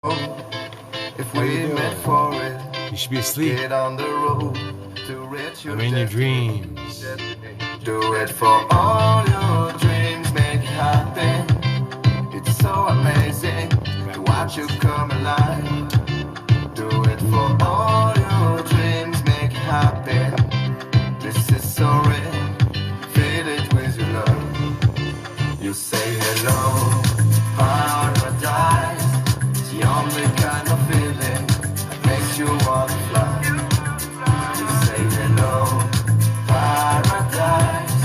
If we met for it, you should be asleep. get on the road to reach your I'm in your destiny. dreams. Do it for all your dreams, make it happen. It's so amazing to watch you come alive. Do it for all your dreams, make it happen. This is so real, feel it with your love. You say hello, paradise. It's the only kind of feeling that makes you want to fly. You say hello, paradise.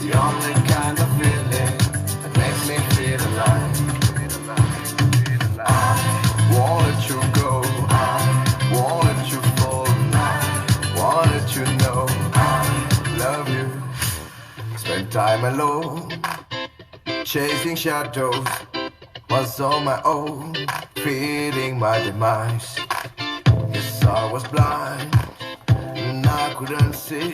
The only kind of feeling that makes me feel alive. I won't let you go, I won't let you fall, I won't let you know I love you. Spend time alone, chasing shadows, was on my own, feeling my demise. Yes, I was blind, and I couldn't see.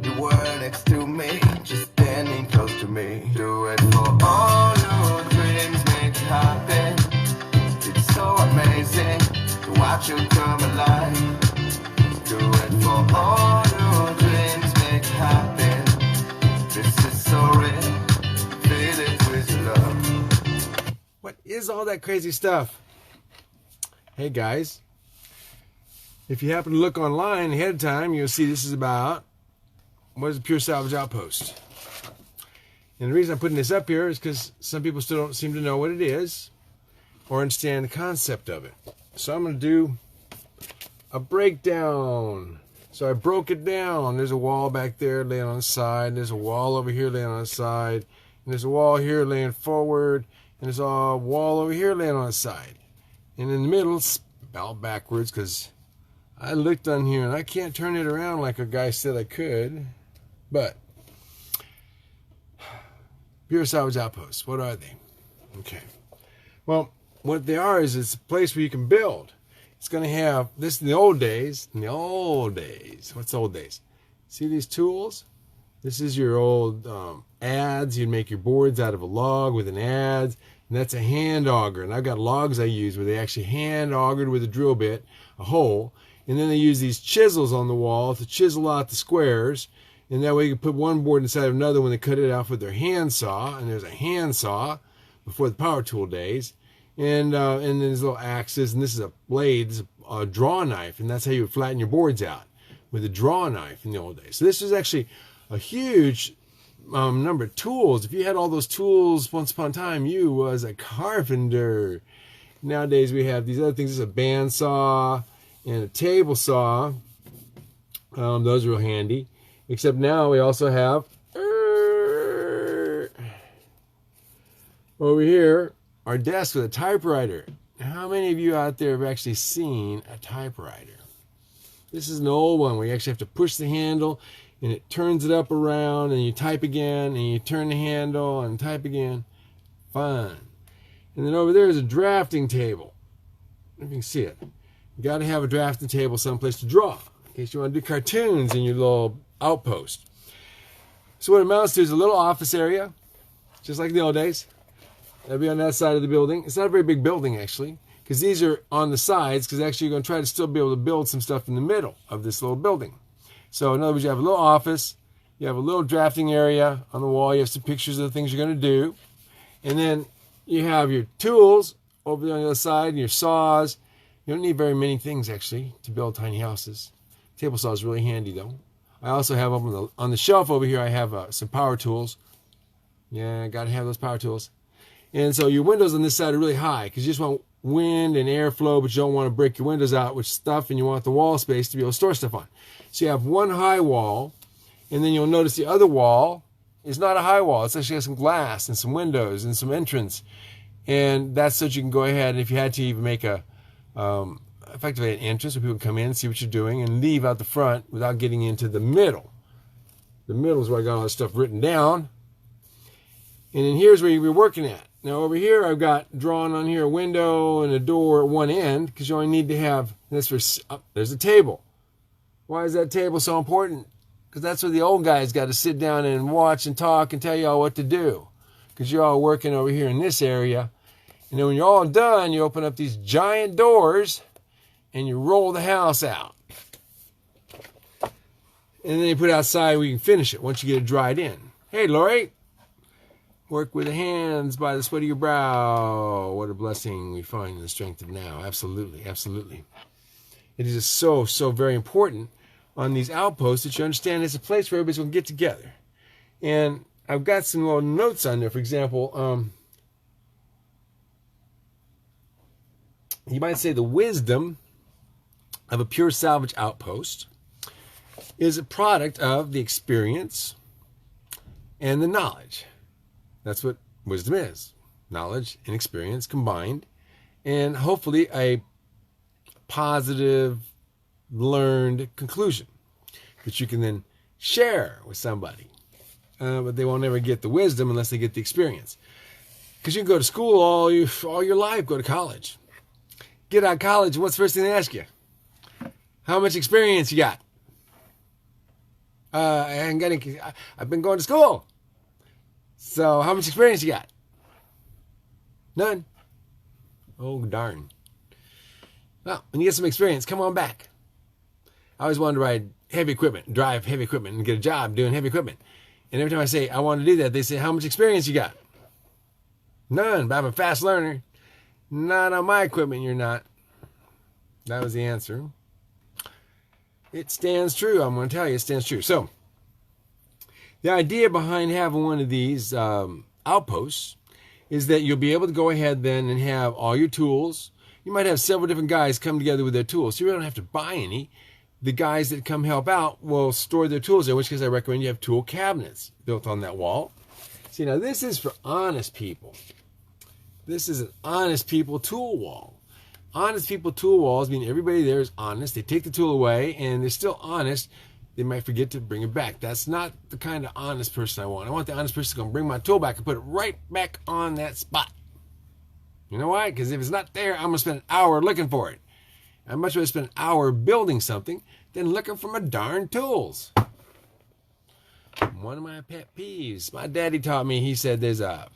You were next to me, just standing close to me. Do it for all your dreams, make it happen. It's so amazing to watch you come alive. Do it for all your dreams, make it happen. This is so real, feel it with your love. What is all that crazy stuff? Hey guys, if you happen to look online ahead of time, you'll see this is about what is a Pure Salvage Outpost. And the reason I'm putting this up here is because some people still don't seem to know what it is or understand the concept of it. So I'm going to do a breakdown. So I broke it down. There's a wall back there laying on the side. There's a wall over here laying on the side. And there's a wall here laying forward. And there's a wall over here laying on the side. And in the middle, spelled backwards because I looked on here and I can't turn it around like a guy said I could. But Pure Salvage Outposts, what are they? Okay. Well, what they are is it's a place where you can build. It's going to have, this in the old days, what's old days? See these tools? This is your old adze. You'd make your boards out of a log with an adze, and that's a hand auger. And I've got logs I use where they actually hand augered with a drill bit, a hole, and then they use these chisels on the wall to chisel out the squares, and that way you can put one board inside of another when they cut it off with their hand saw. And there's a hand saw before the power tool days. And then there's little axes, and this is a blade, this is a draw knife, and that's how you would flatten your boards out, with a draw knife in the old days. So this is actually a huge number of tools. If you had all those tools once upon a time, you was a carpenter. Nowadays we have these other things. This is a bandsaw and a table saw. Those are real handy. Except now we also have over here our desk with a typewriter. How many of you out there have actually seen a typewriter? This is an old one where you actually have to push the handle and it turns it up around and you type again and you turn the handle and type again. Fun. And then over there is a drafting table. If you can see it. You got to have a drafting table someplace to draw in case you want to do cartoons in your little outpost. So what it amounts to is a little office area, just like the old days. That'll be on that side of the building. It's not a very big building, actually, because these are on the sides, because actually you're going to try to still be able to build some stuff in the middle of this little building. So in other words, you have a little office, you have a little drafting area on the wall, you have some pictures of the things you're going to do, and then you have your tools over there on the other side, and your saws. You don't need very many things, actually, to build tiny houses. Table saw is really handy, though. I also have on the shelf over here, I have some power tools. Yeah, I got to have those power tools. And so your windows on this side are really high because you just want wind and airflow, but you don't want to break your windows out with stuff, and you want the wall space to be able to store stuff on. So you have one high wall, and then you'll notice the other wall is not a high wall. It's actually got some glass and some windows and some entrance. And that's so that you can go ahead, and if you had to even make effectively an entrance where people can come in and see what you're doing and leave out the front without getting into the middle. The middle is where I got all this stuff written down. And then here's where you're working at. Now over here, I've got drawn on here a window and a door at one end because you only need to have this for. There's a table. Why is that table so important? Because that's where the old guys got to sit down and watch and talk and tell you all what to do. Because you're all working over here in this area, And then when you're all done, you open up these giant doors and you roll the house out. And then you put it outside where you can finish it once you get it dried in. Hey, Lori, work with the hands by the sweat of your brow. What a blessing we find in the strength of now. Absolutely, absolutely. It is just so, so very important on these outposts that you understand it's a place where everybody's going to get together. And I've got some little notes on there. For example, you might say the wisdom of a Pure Salvage Outpost is a product of the experience and the knowledge. That's what wisdom is. Knowledge and experience combined, and hopefully a positive, learned conclusion that you can then share with somebody. But they won't ever get the wisdom unless they get the experience. Because you can go to school all your life, go to college. Get out of college, what's the first thing they ask you? How much experience you got? I've been going to school. So how much experience you got? None. Oh, darn. Well, when you get some experience, come on back. I always wanted to ride heavy equipment, drive heavy equipment, and get a job doing heavy equipment. And every time I say I want to do that, they say, how much experience you got? None, but I'm a fast learner. Not on my equipment, you're not. That was the answer. It stands true. I'm going to tell you, it stands true. So, the idea behind having one of these outposts is that you'll be able to go ahead then and have all your tools. You might have several different guys come together with their tools. So you don't have to buy any. The guys that come help out will store their tools there, in which case I recommend you have tool cabinets built on that wall. See, now this is for honest people. This is an honest people tool wall. Honest people tool walls mean everybody there is honest. They take the tool away and they're still honest. They might forget to bring it back. That's not the kind of honest person I want. I want the honest person who's going to bring my tool back and put it right back on that spot. You know why? Because if it's not there, I'm going to spend an hour looking for it. I'd much rather spend an hour building something than looking for my darn tools. One of my pet peeves. My daddy taught me, he said there's a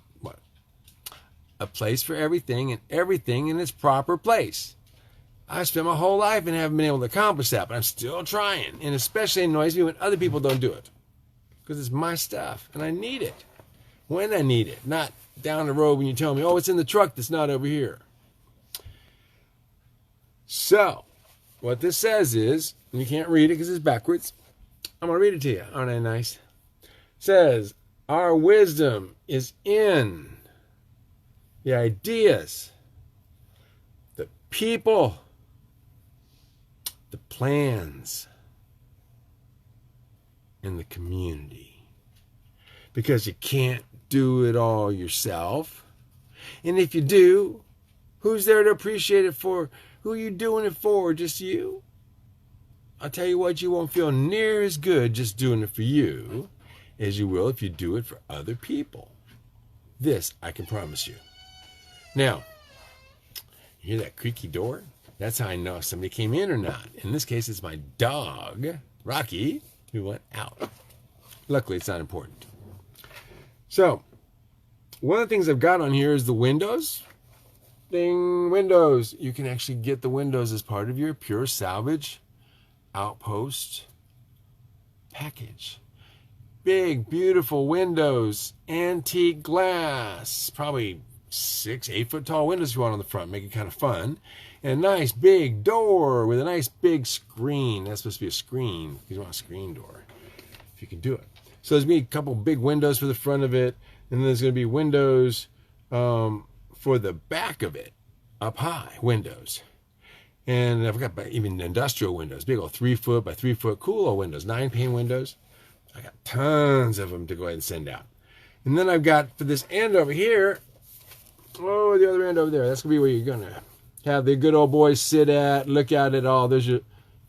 place for everything and everything in its proper place. I've spent my whole life and haven't been able to accomplish that, but I'm still trying. And especially annoys me when other people don't do it. Because it's my stuff and I need it. When I need it. Not down the road when you tell me, oh, it's in the truck that's not over here. So, what this says is, and you can't read it because it's backwards. I'm going to read it to you. Aren't I nice? It says, our wisdom is in the ideas, the people, the plans, and the community. Because you can't do it all yourself. And if you do, who's there to appreciate it for? Who are you doing it for? Just you? I'll tell you what, you won't feel near as good just doing it for you as you will if you do it for other people. This I can promise you. Now, you hear that creaky door? That's how I know if somebody came in or not. In this case, it's my dog, Rocky, who went out. Luckily, it's not important. So, one of the things I've got on here is the windows. Ding, windows. You can actually get the windows as part of your Pure Salvage Outpost package. Big, beautiful windows, antique glass, probably 6-8 foot tall windows you want on the front, make it kind of fun. And a nice big door with a nice big screen. That's supposed to be a screen because you want a screen door if you can do it. So there's going to be a couple big windows for the front of it, and then there's going to be windows for the back of it, up high windows. And I've got even industrial windows, big old 3 foot by 3 foot cool old windows, 9-pane windows. I got tons of them to go ahead and send out. And then I've got for this end over here, oh, the other end over there, that's going to be where you're going to have the good old boys sit at, look out at all. There's your,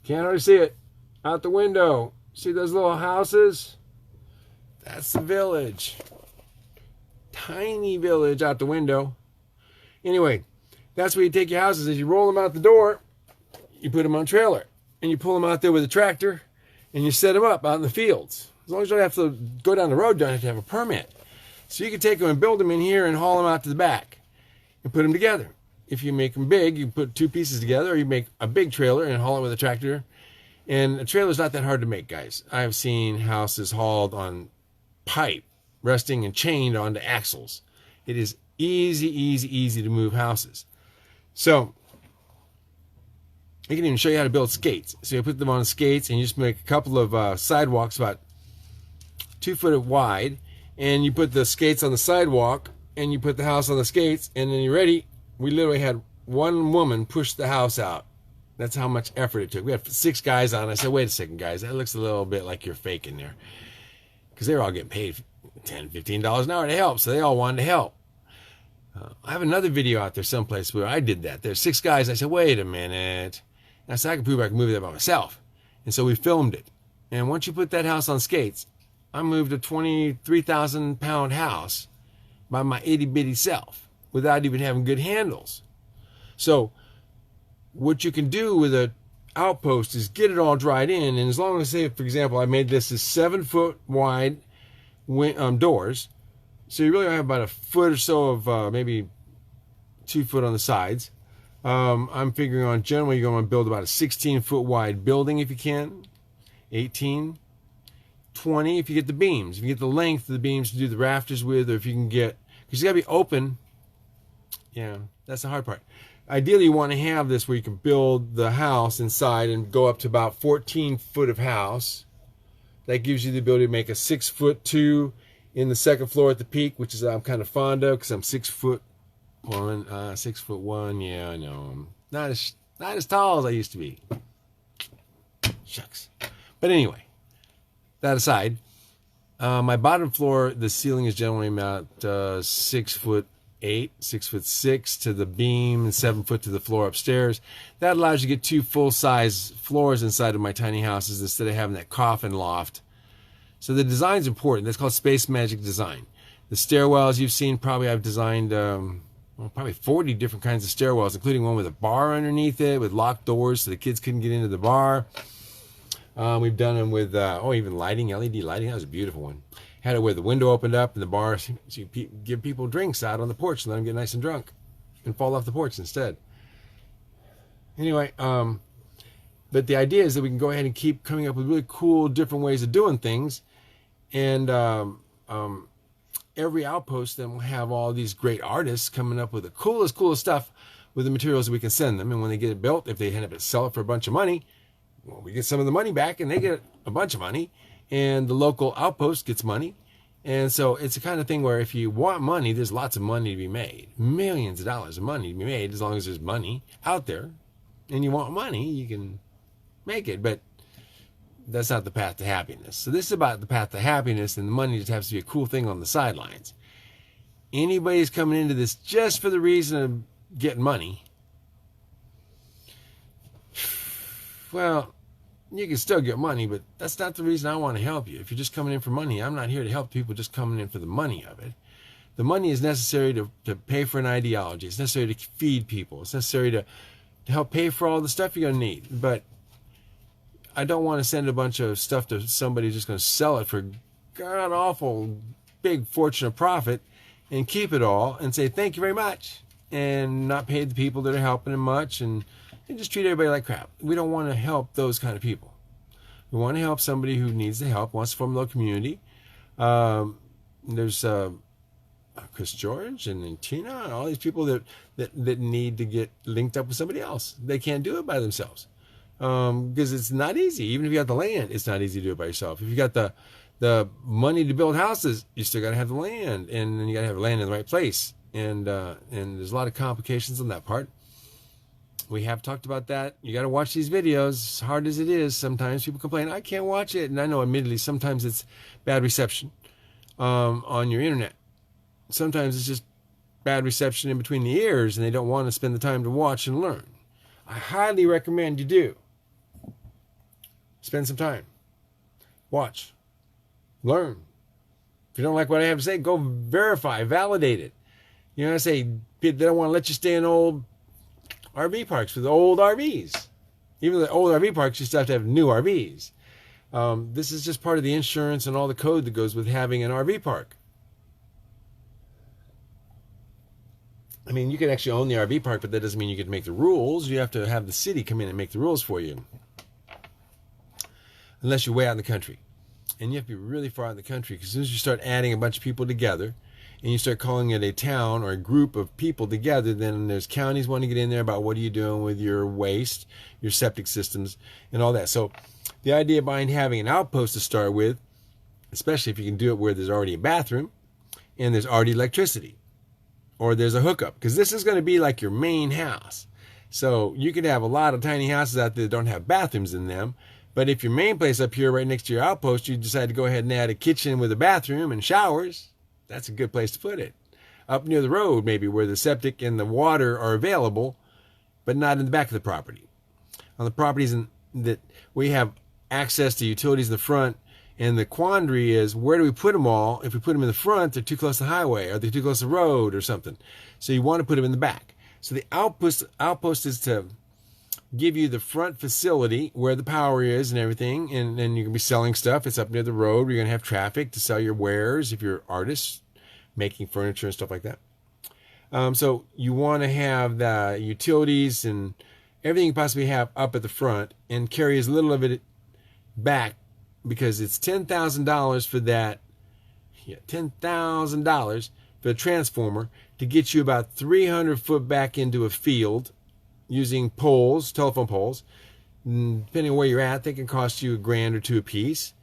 can't hardly see it, out the window. See those little houses? That's the village. Tiny village out the window. Anyway, that's where you take your houses. As you roll them out the door, you put them on a trailer. And you pull them out there with a tractor, and you set them up out in the fields. As long as you don't have to go down the road, you don't have to have a permit. So you can take them and build them in here and haul them out to the back. and put them together. If you make them big, you put two pieces together, or you make a big trailer and haul it with a tractor. And a trailer is not that hard to make, guys. I've seen houses hauled on pipe, resting and chained onto axles. It is easy to move houses. So I can even show you how to build skates. So you put them on skates and you just make a couple of sidewalks about 2 foot wide, and you put the skates on the sidewalk and you put the house on the skates, and then you're ready. We literally had one woman push the house out. That's how much effort it took. We had 6 guys on. I said, wait a second, guys, that looks a little bit like you're faking there, because they were all getting paid $10, $15 an hour to help, so they all wanted to help. I have another video out there someplace where I did that. There's 6 guys. I said, wait a minute. And I said, I can prove I can move that by myself. And so we filmed it. And once you put that house on skates, I moved a 23,000 pound house by my itty bitty self without even having good handles. So what you can do with a outpost is get it all dried in. And as long as, say, for example, I made this as 7 foot wide doors. So you really have about a foot or so of maybe 2 foot on the sides. I'm figuring on generally you're going to build about a 16 foot wide building if you can, 18, 20 if you get the beams, if you get the length of the beams to do the rafters with, or if you can get, because you got to be open. Yeah, that's the hard part. Ideally, you want to have this where you can build the house inside and go up to about 14 foot of house. That gives you the ability to make a 6'2" in the second floor at the peak, which is I'm kind of fond of because I'm 6'1". 6'1". Yeah, I know. I'm not as tall as I used to be. Shucks. But anyway, that aside, my bottom floor, the ceiling is generally about 6'8", 6'6" to the beam, and 7 foot to the floor upstairs. That allows you to get 2 full-size floors inside of my tiny houses instead of having that coffin loft. So the design's important. That's called Space Magic Design. The stairwells you've seen, probably I've designed probably 40 different kinds of stairwells, including one with a bar underneath it with locked doors so the kids couldn't get into the bar. We've done them with, even lighting, LED lighting. That was a beautiful one. Had it where the window opened up and the bar, so you give people drinks out on the porch and let them get nice and drunk and fall off the porch instead. Anyway, but the idea is that we can go ahead and keep coming up with really cool, different ways of doing things. And every outpost then will have all these great artists coming up with the coolest stuff with the materials that we can send them. And when they get it built, if they end up sell it for a bunch of money, well, we get some of the money back and they get a bunch of money. And the local outpost gets money. And so it's the kind of thing where if you want money, there's lots of money to be made. Millions of dollars of money to be made as long as there's money out there. And you want money, you can make it. But that's not the path to happiness. So this is about the path to happiness, and the money just has to be a cool thing on the sidelines. Anybody's coming into this just for the reason of getting money, well, you can still get money, but that's not the reason I want to help you. If you're just coming in for money, I'm not here to help people just coming in for the money of it. The money is necessary to pay for an ideology. It's necessary to feed people. It's necessary to help pay for all the stuff you're going to need. But I don't want to send a bunch of stuff to somebody who's just going to sell it for god-awful big fortune of profit and keep it all and say thank you very much and not pay the people that are helping them much and just treat everybody like crap. We don't want to help those kind of people. We want to help somebody who needs the help, wants to form a little community. There's Chris George and Tina and all these people that need to get linked up with somebody else. They can't do it by themselves. Because it's not easy. Even if you got the land, it's not easy to do it by yourself. If you got the money to build houses, you still got to have the land, and then you got to have land in the right place. And there's a lot of complications on that part. We have talked about that. You got to watch these videos. As hard as it is, sometimes people complain, I can't watch it. And I know, admittedly, sometimes it's bad reception on your internet. Sometimes it's just bad reception in between the ears, and they don't want to spend the time to watch and learn. I highly recommend you do. Spend some time. Watch. Learn. If you don't like what I have to say, go verify, validate it. You know, I say they don't want to let you stay in old RV parks with old RVs. Even the old RV parks, you still have to have new RVs. This is just part of the insurance and all the code that goes with having an RV park. I mean, you can actually own the RV park, but that doesn't mean you can make the rules. You have to have the city come in and make the rules for you. Unless you're way out in the country. And you have to be really far out in the country, because as soon as you start adding a bunch of people together, and you start calling it a town or a group of people together, then there's counties wanting to get in there about what are you doing with your waste, your septic systems, and all that. So the idea behind having an outpost to start with, especially if you can do it where there's already a bathroom and there's already electricity, or there's a hookup, because this is going to be like your main house. So you could have a lot of tiny houses out there that don't have bathrooms in them, but if your main place up here right next to your outpost, you decide to go ahead and add a kitchen with a bathroom and showers, that's a good place to put it. Up near the road, maybe, where the septic and the water are available, but not in the back of the property. On the properties that we have access to utilities in the front, and the quandary is, where do we put them all? If we put them in the front, they're too close to the highway, or they're too close to the road or something. So you want to put them in the back. So the outpost is to give you the front facility where the power is and everything, and then you can be selling stuff. It's up near the road where you're going to have traffic to sell your wares if you're artists making furniture and stuff like that. So you want to have the utilities and everything you possibly have up at the front, and carry as little of it back, because it's $10,000 for that. Yeah, $10,000 for the transformer to get you about 300 foot back into a field, using poles, telephone poles. Depending on where you're at, they can cost you $1,000 or $2,000 a piece.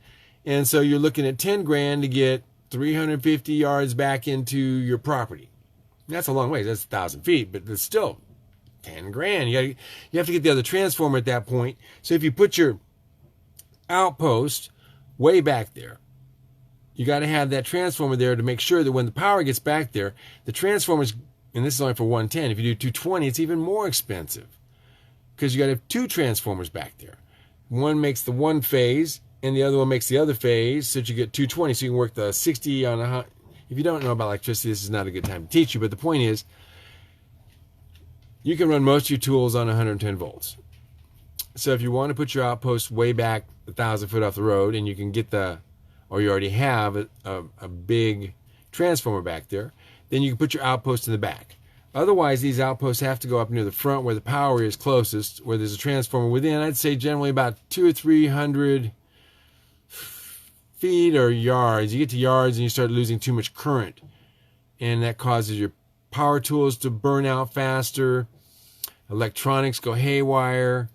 And so you're looking at $10,000 to get 350 yards back into your property. That's a long ways. That's 1,000 feet, but it's still $10,000. You have to get the other transformer at that point. So if you put your outpost way back there, you got to have that transformer there to make sure that when the power gets back there, the transformers, and this is only for 110. If you do 220, it's even more expensive, because you got to have two transformers back there. One makes the one phase, and the other one makes the other phase, so that you get 220. So you can work the 60 on a. If you don't know about electricity, this is not a good time to teach you. But the point is, you can run most of your tools on 110 volts. So if you want to put your outpost way back 1,000 foot off the road, and you can get or you already have a big transformer back there, then you can put your outpost in the back. Otherwise, these outposts have to go up near the front where the power is closest, where there's a transformer within, I'd say generally about 200 or 300 feet or yards. You get to yards and you start losing too much current, and that causes your power tools to burn out faster. Electronics go haywire.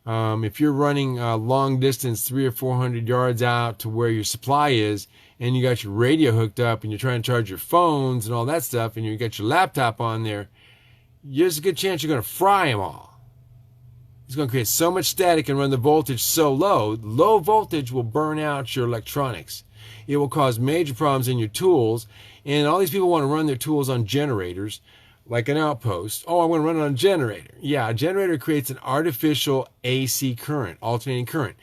If you're running long distance, 300 or 400 yards out to where your supply is, and you got your radio hooked up and you're trying to charge your phones and all that stuff, and you got your laptop on there, there's a good chance you're going to fry them all. It's going to create so much static and run the voltage so low. Low voltage will burn out your electronics. It will cause major problems in your tools, and all these people want to run their tools on generators, like an outpost. Oh, I want to run it on a generator. Yeah, a generator creates an artificial AC current, alternating current.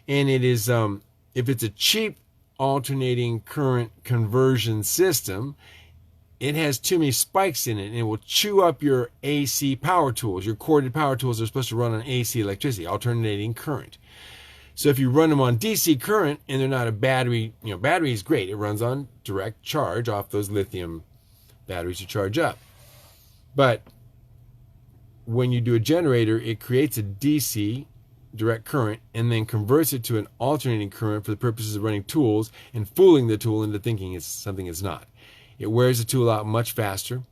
And it is, if it's a cheap alternating current conversion system, it has too many spikes in it, and it will chew up your AC power tools. Your corded power tools are supposed to run on AC electricity, alternating current. So if you run them on DC current and they're not a battery, battery is great. It runs on direct charge off those lithium batteries you charge up. But when you do a generator, it creates a DC direct current and then converts it to an alternating current for the purposes of running tools and fooling the tool into thinking it's something it's not. It wears the tool out much faster,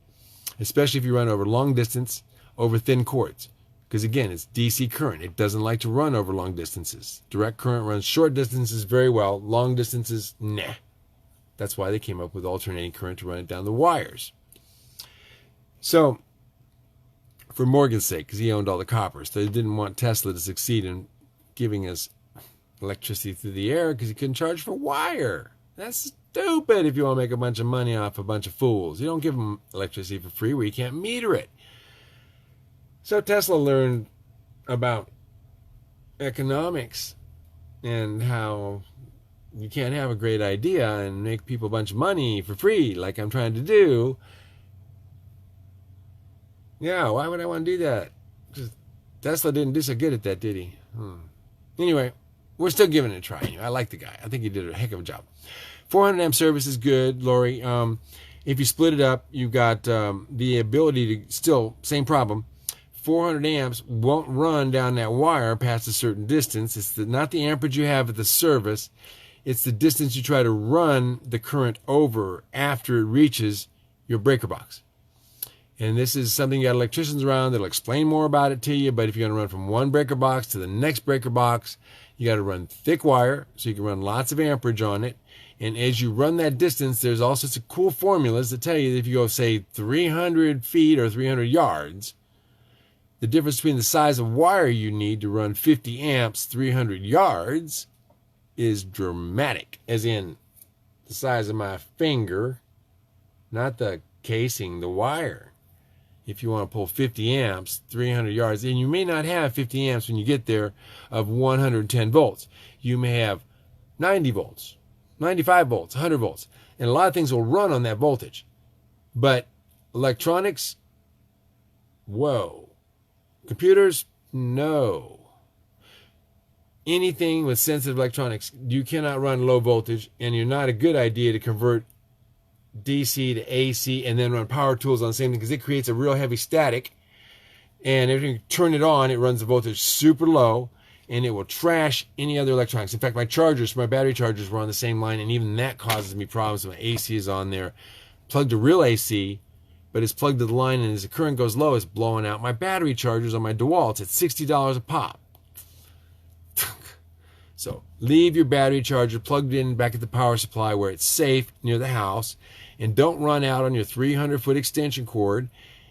especially if you run over long distance, over thin cords. Because again, it's DC current. It doesn't like to run over long distances. Direct current runs short distances very well. Long distances, nah. That's why they came up with alternating current to run it down the wires. So, for Morgan's sake, because he owned all the coppers, they didn't want Tesla to succeed in giving us electricity through the air because he couldn't charge for wire. That's stupid if you want to make a bunch of money off a bunch of fools. You don't give them electricity for free where you can't meter it. So Tesla learned about economics and how you can't have a great idea and make people a bunch of money for free like I'm trying to do. Yeah, why would I want to do that? Because Tesla didn't do so good at that, did he? Anyway, we're still giving it a try. I like the guy. I think he did a heck of a job. 400 amp service is good, Lori. If you split it up, you've got the ability to still, same problem, 400 amps won't run down that wire past a certain distance. It's not the amperage you have at the service. It's the distance you try to run the current over after it reaches your breaker box. And this is something you got electricians around that'll explain more about it to you. But if you're going to run from one breaker box to the next breaker box, you got to run thick wire so you can run lots of amperage on it. And as you run that distance, there's all sorts of cool formulas that tell you that if you go, say, 300 feet or 300 yards, the difference between the size of wire you need to run 50 amps 300 yards is dramatic, as in the size of my finger, not the casing, the wire. If you want to pull 50 amps 300 yards, and you may not have 50 amps when you get there of 110 volts. You may have 90 volts, 95 volts, 100 volts, and a lot of things will run on that voltage. But electronics, whoa. Computers, no. Anything with sensitive electronics, you cannot run low voltage, and you're not a good idea to convert DC to AC and then run power tools on the same thing, because it creates a real heavy static. And if you turn it on, it runs the voltage super low, and it will trash any other electronics. In fact, my battery chargers were on the same line, and even that causes me problems. My AC is on there, plugged to real AC, but it's plugged to the line, and as the current goes low, it's blowing out my battery chargers on my DeWalt's at $60 a pop. So leave your battery charger plugged in back at the power supply where it's safe near the house, and don't run out on your 300-foot extension cord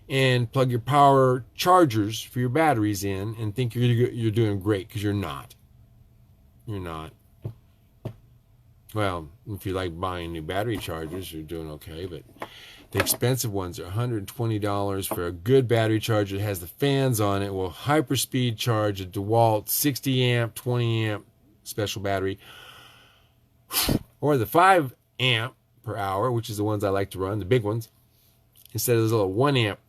and plug your power chargers for your batteries in and think you're doing great, because you're not. You're not. Well, if you like buying new battery chargers, you're doing okay, but the expensive ones are $120 for a good battery charger that has the fans on it. Will hyperspeed charge a DeWalt 60 amp, 20 amp special battery, or the 5 amp per hour, which is the ones I like to run, the big ones, instead of those little 1 amp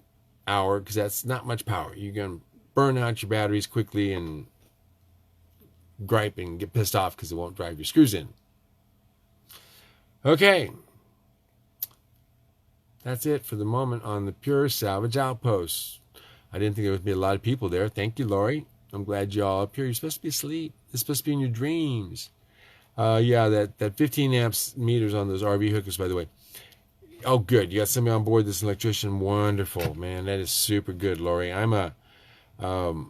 hour, because that's not much power. You're going to burn out your batteries quickly and gripe and get pissed off because it won't drive your screws in. Okay. That's it for the moment on the Pure Salvage Outpost. I didn't think there would be a lot of people there. Thank you, Lori. I'm glad y'all up here. You're supposed to be asleep. It's supposed to be in your dreams. Yeah, that 15 amps meters on those RV hookers, by the way. Oh, good. You got somebody on board, this electrician. Wonderful, man. That is super good, Lori. I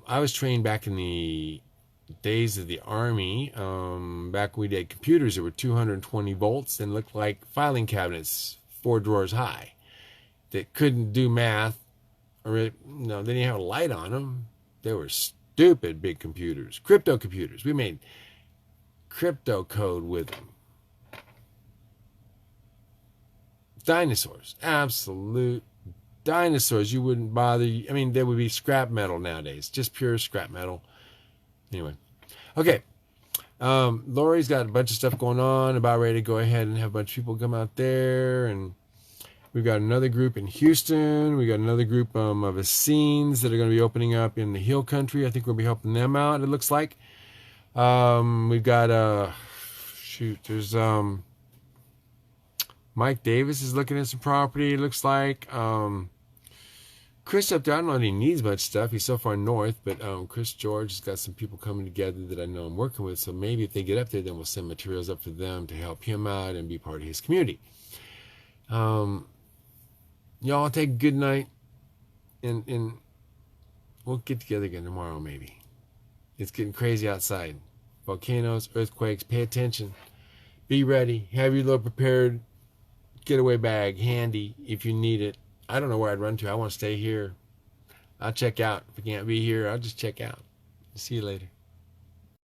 was trained back in the days of the Army. Back when we did computers that were 220 volts and looked like filing cabinets 4 drawers high that couldn't do math, or they didn't have a light on them. They were stupid big computers, crypto computers. We made crypto code with them. Dinosaurs, absolute dinosaurs. You wouldn't bother. I mean, there would be scrap metal nowadays, just pure scrap metal. Anyway, okay. Lori's got a bunch of stuff going on, about ready to go ahead and have a bunch of people come out there, and we've got another group in Houston. We got another group of Essenes that are going to be opening up in the Hill Country. I think we'll be helping them out, it looks like. We've got there's Mike Davis is looking at some property, it looks like. Chris up there, I don't know if he needs much stuff. He's so far north, but Chris George has got some people coming together that I know I'm working with. So maybe if they get up there, then we'll send materials up for them to help him out and be part of his community. Y'all take a good night, and we'll get together again tomorrow maybe. It's getting crazy outside. Volcanoes, earthquakes, pay attention. Be ready. Have your little prepared getaway bag handy if you need it. I don't know where I'd run to. I want to stay here. I'll check out. If I can't be here, I'll just check out. See you later.